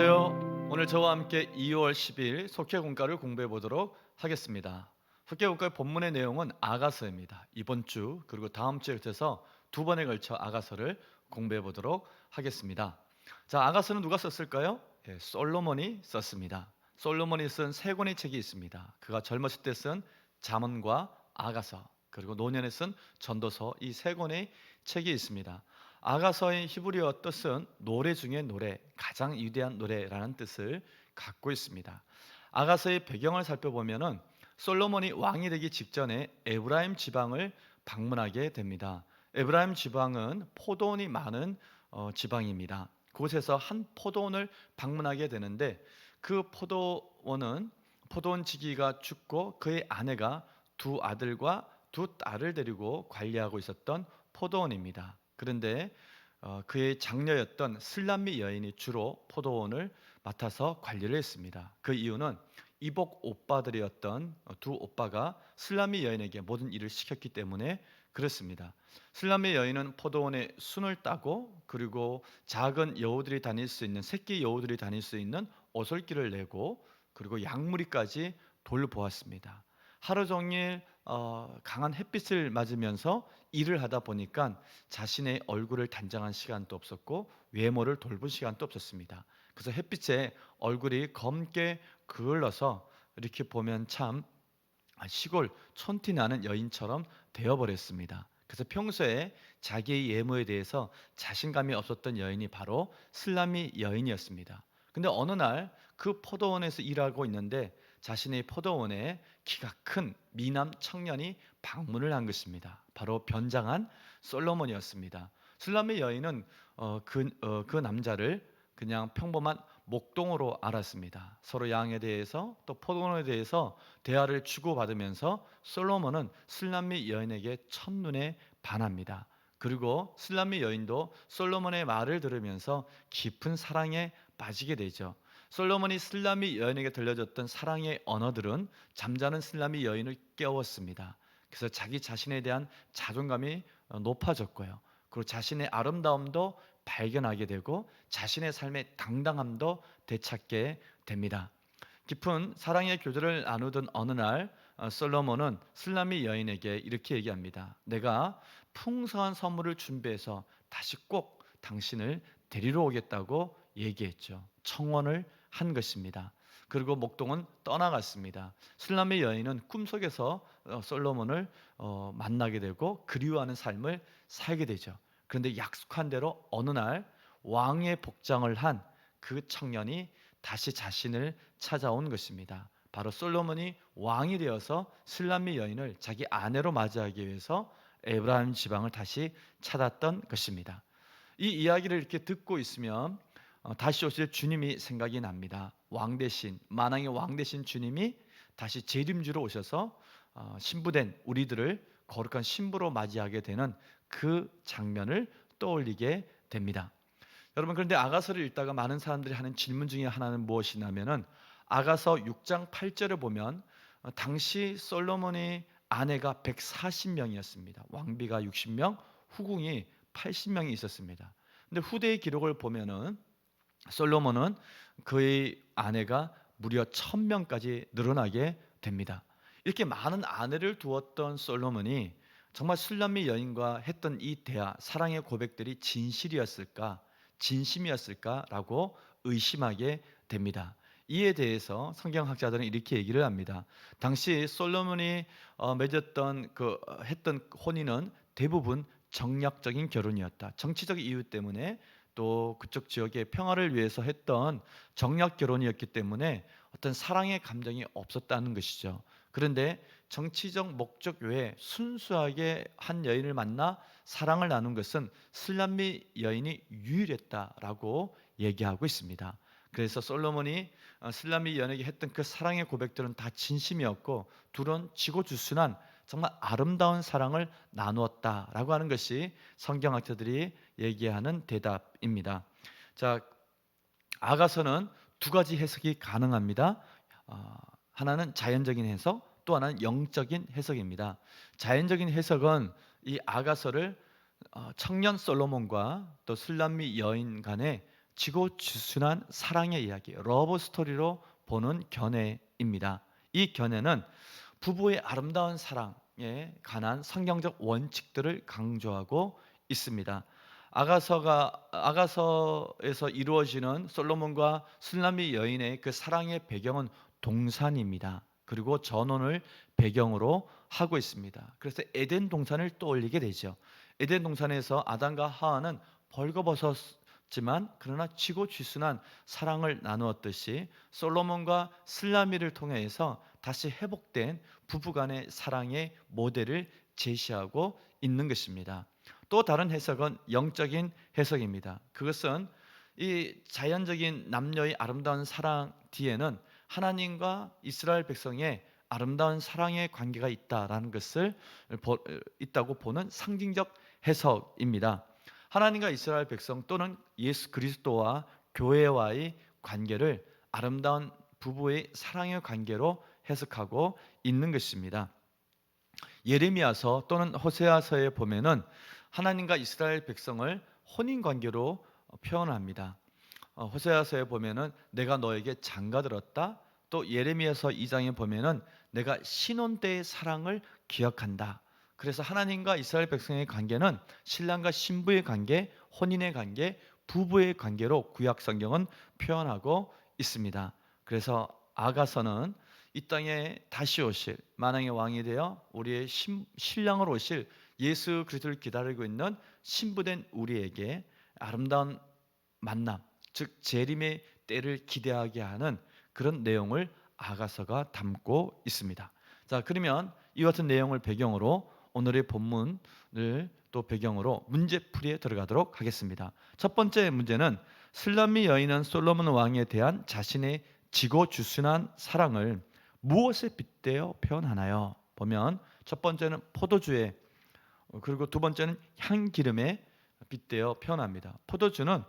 안녕하세요. 오늘 저와 함께 2월 10일 속회공과를 공부해 보도록 하겠습니다. 속회공과의 본문의 내용은 아가서입니다. 이번 주 그리고 다음 주에 걸쳐서 두 번에 걸쳐 아가서를 공부해 보도록 하겠습니다. 자, 아가서는 누가 썼을까요? 솔로몬이 썼습니다. 솔로몬이 쓴 세 권의 책이 있습니다. 그가 젊었을 때 쓴 잠언과 아가서, 그리고 노년에 쓴 전도서, 이 세 권의 책이 있습니다. 아가서의 히브리어 뜻은 노래 중에 노래, 가장 위대한 노래라는 뜻을 갖고 있습니다. 아가서의 배경을 살펴보면은 솔로몬이 왕이 되기 직전에 에브라임 지방을 방문하게 됩니다. 에브라임 지방은 포도원이 많은 지방입니다. 그곳에서 한 포도원을 방문하게 되는데, 그 포도원 지기가 죽고 그의 아내가 두 아들과 두 딸을 데리고 관리하고 있었던 포도원입니다. 그런데 그의 장녀였던 슬람미 여인이 주로 포도원을 맡아서 관리를 했습니다. 그 이유는 이복 오빠들이었던 두 오빠가 슬람미 여인에게 모든 일을 시켰기 때문에 그렇습니다. 슬람미 여인은 포도원에 순을 따고, 그리고 작은 여우들이 다닐 수 있는, 새끼 여우들이 다닐 수 있는 오솔길을 내고, 그리고 약무리까지 돌보았습니다. 하루 종일 강한 햇빛을 맞으면서 일을 하다 보니까 자신의 얼굴을 단장한 시간도 없었고 외모를 돌볼 시간도 없었습니다. 그래서 햇빛에 얼굴이 검게 그을러서 이렇게 보면 참 시골 촌티 나는 여인처럼 되어버렸습니다. 그래서 평소에 자기의 외모에 대해서 자신감이 없었던 여인이 바로 슬라미 여인이었습니다. 근데 어느 날 그 포도원에서 일하고 있는데 자신의 포도원에 키가 큰 미남 청년이 방문을 한 것입니다. 바로 변장한 솔로몬이었습니다. 슬라미 여인은 그 남자를 그냥 평범한 목동으로 알았습니다. 서로 양에 대해서 또 포도원에 대해서 대화를 주고받으면서 솔로몬은 슬람미 여인에게 첫눈에 반합니다. 그리고 슬람미 여인도 솔로몬의 말을 들으면서 깊은 사랑에 빠지게 되죠. 솔로몬이 슬람미 여인에게 들려줬던 사랑의 언어들은 잠자는 슬람미 여인을 깨웠습니다. 그래서 자기 자신에 대한 자존감이 높아졌고요. 그리고 자신의 아름다움도 발견하게 되고 자신의 삶의 당당함도 되찾게 됩니다. 깊은 사랑의 교제를 나누던 어느 날 솔로몬은 슬라미 여인에게 이렇게 얘기합니다. 내가 풍성한 선물을 준비해서 다시 꼭 당신을 데리러 오겠다고 얘기했죠. 청혼을 한 것입니다. 그리고 목동은 떠나갔습니다. 슬라미 여인은 꿈속에서 솔로몬을 만나게 되고 그리워하는 삶을 살게 되죠. 그런데 약속한 대로 어느 날 왕의 복장을 한 그 청년이 다시 자신을 찾아온 것입니다. 바로 솔로몬이 왕이 되어서 슬람미 여인을 자기 아내로 맞이하기 위해서 에브라임 지방을 다시 찾았던 것입니다. 이 이야기를 이렇게 듣고 있으면 다시 오실 주님이 생각이 납니다. 왕 대신, 만왕의 왕 대신 주님이 다시 재림주로 오셔서 신부된 우리들을 거룩한 신부로 맞이하게 되는 그 장면을 떠올리게 됩니다. 여러분, 그런데 아가서를 읽다가 많은 사람들이 하는 질문 중에 하나는 무엇이냐면은, 아가서 6장 8절을 보면 당시 솔로몬의 아내가 140명이었습니다. 왕비가 60명, 후궁이 80명이 있었습니다. 근데 후대의 기록을 보면은 솔로몬은 그의 아내가 무려 1000명까지 늘어나게 됩니다. 이렇게 많은 아내를 두었던 솔로몬이 정말 술람미 여인과 했던 이 대화, 사랑의 고백들이 진실이었을까, 진심이었을까라고 의심하게 됩니다. 이에 대해서 성경학자들은 이렇게 얘기를 합니다. 당시 솔로몬이 맺었던 했던 혼인은 대부분 정략적인 결혼이었다. 정치적 이유 때문에, 또 그쪽 지역의 평화를 위해서 했던 정략 결혼이었기 때문에 어떤 사랑의 감정이 없었다는 것이죠. 그런데 정치적 목적 외에 순수하게 한 여인을 만나 사랑을 나눈 것은 슬람미 여인이 유일했다라고 얘기하고 있습니다. 그래서 솔로몬이 슬람미 여인에게 했던 그 사랑의 고백들은 다 진심이었고, 둘은 지고주순한 정말 아름다운 사랑을 나누었다라고 하는 것이 성경학자들이 얘기하는 대답입니다. 자, 아가서는 두 가지 해석이 가능합니다. 하나는 자연적인 해석, 또 하나는 영적인 해석입니다. 자연적인 해석은 이 아가서를 청년 솔로몬과 또 술람미 여인 간의 지고지순한 사랑의 이야기, 러브 스토리로 보는 견해입니다. 이 견해는 부부의 아름다운 사랑에 관한 성경적 원칙들을 강조하고 있습니다. 아가서에서 이루어지는 솔로몬과 술람미 여인의 그 사랑의 배경은 동산입니다. 그리고 전원을 배경으로 하고 있습니다. 그래서 에덴 동산을 떠올리게 되죠. 에덴 동산에서 아담과 하와는 벌거벗었지만 그러나 지고지순한 사랑을 나누었듯이 솔로몬과 슬라미를 통해서 다시 회복된 부부간의 사랑의 모델을 제시하고 있는 것입니다. 또 다른 해석은 영적인 해석입니다. 그것은 이 자연적인 남녀의 아름다운 사랑 뒤에는 하나님과 이스라엘 백성의 아름다운 사랑의 관계가 있다고 보는 상징적 해석입니다. 하나님과 이스라엘 백성 또는 예수 그리스도와 교회와의 관계를 아름다운 부부의 사랑의 관계로 해석하고 있는 것입니다. 예레미야서 또는 호세아서에 보면은 하나님과 이스라엘 백성을 혼인 관계로 표현합니다. 호세아서에 보면은 내가 너에게 장가들었다. 또 예레미야서 2장에 보면은 내가 신혼 때의 사랑을 기억한다. 그래서 하나님과 이스라엘 백성의 관계는 신랑과 신부의 관계, 혼인의 관계, 부부의 관계로 구약 성경은 표현하고 있습니다. 그래서 아가서는 이 땅에 다시 오실 만왕의 왕이 되어 우리의 신랑으로 오실 예수 그리스도를 기다리고 있는 신부된 우리에게 아름다운 만남, 즉 재림의 때를 기대하게 하는 그런 내용을 아가서가 담고 있습니다. 자, 그러면 이와 같은 내용을 배경으로 오늘의 본문을 또 배경으로 문제풀이에 들어가도록 하겠습니다. 첫 번째 문제는 슬람미 여인은 솔로몬 왕에 대한 자신의 지고주순한 사랑을 무엇에 빗대어 표현하나요? 보면 첫 번째는 포도주에, 그리고 두 번째는 향기름에 빗대어 표현합니다. 포도주는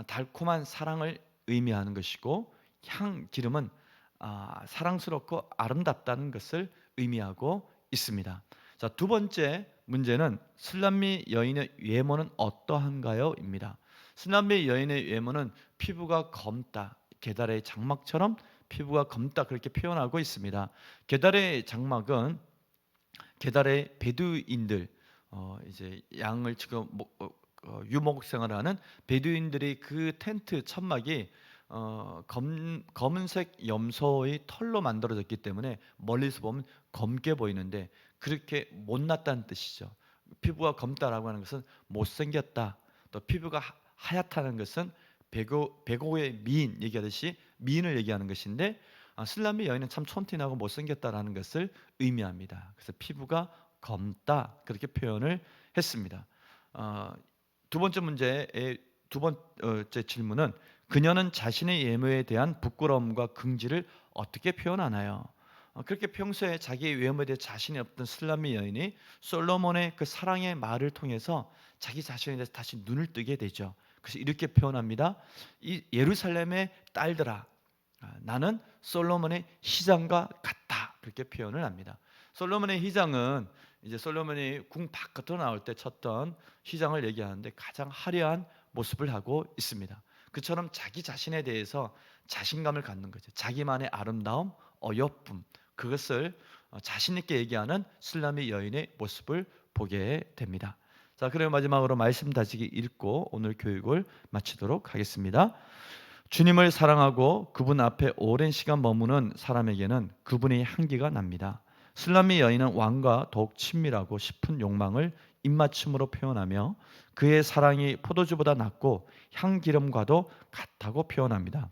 달콤한 사랑을 의미하는 것이고 향기름은 사랑스럽고 아름답다는 것을 의미하고 있습니다. 자, 두 번째 문제는 슬람미 여인의 외모는 어떠한가요? 입니다. 슬람미 여인의 외모는 피부가 검다, 게달의 장막처럼 피부가 검다 그렇게 표현하고 있습니다. 게달의 장막은 게달의 베두인들, 이제 양을 지금 유목 생활하는 베두인들이 그 텐트 천막이 검은색 염소의 털로 만들어졌기 때문에 멀리서 보면 검게 보이는데 그렇게 못났다는 뜻이죠. 피부가 검다라고 하는 것은 못생겼다. 또 피부가 하얗다는 것은 백오의 미인 얘기하듯이 미인을 얘기하는 것인데 슬람미 여인은 참 촌티나고 못생겼다라는 것을 의미합니다. 그래서 피부가 검다 그렇게 표현을 했습니다. 두 번째 문제의 두 번째 질문은 그녀는 자신의 외모에 대한 부끄러움과 긍지를 어떻게 표현하나요? 그렇게 평소에 자기의 외모에 대해 자신이 없던 슬람미 여인이 솔로몬의 그 사랑의 말을 통해서 자기 자신에 대해서 다시 눈을 뜨게 되죠. 그래서 이렇게 표현합니다. 이 예루살렘의 딸들아, 나는 솔로몬의 희장과 같다. 그렇게 표현을 합니다. 솔로몬의 희장은 이제 솔로몬이 궁 바깥으로 나올 때 쳤던 희장을 얘기하는데 가장 화려한 모습을 하고 있습니다. 그처럼 자기 자신에 대해서 자신감을 갖는 거죠. 자기만의 아름다움, 어여쁨, 그것을 자신 있게 얘기하는 슬람미 여인의 모습을 보게 됩니다. 자, 그럼 마지막으로 말씀 다지기 읽고 오늘 교육을 마치도록 하겠습니다. 주님을 사랑하고 그분 앞에 오랜 시간 머무는 사람에게는 그분의 향기가 납니다. 슬람미 여인은 왕과 더욱 친밀하고 싶은 욕망을 입맞춤으로 표현하며 그의 사랑이 포도주보다 낫고 향기름과도 같다고 표현합니다.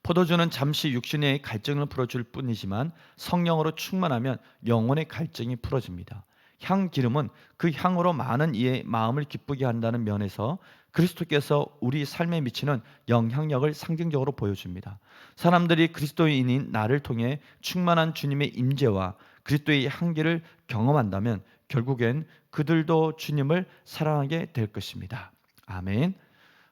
포도주는 잠시 육신의 갈증을 풀어줄 뿐이지만 성령으로 충만하면 영혼의 갈증이 풀어집니다. 향기름은 그 향으로 많은 이의 마음을 기쁘게 한다는 면에서 그리스도께서 우리 삶에 미치는 영향력을 상징적으로 보여줍니다. 사람들이 그리스도인인 나를 통해 충만한 주님의 임재와 그리스도의 향기를 경험한다면 결국엔 그들도 주님을 사랑하게 될 것입니다. 아멘.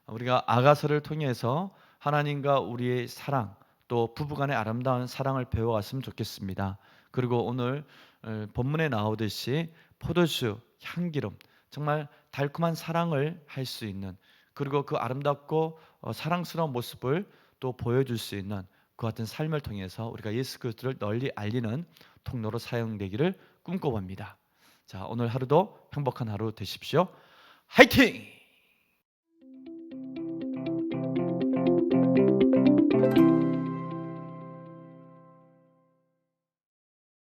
우리가 아가서를 통해서 하나님과 우리의 사랑, 또 부부간의 아름다운 사랑을 배워갔으면 좋겠습니다. 그리고 오늘 본문에 나오듯이 포도주, 향기름, 정말 달콤한 사랑을 할 수 있는 그리고 그 아름답고 사랑스러운 모습을 또 보여줄 수 있는 그 같은 삶을 통해서 우리가 예수 그리스도를 널리 알리는 통로로 사용되기를 꿈꿔봅니다. 자, 오늘 하루도 행복한 하루 되십시오. 화이팅!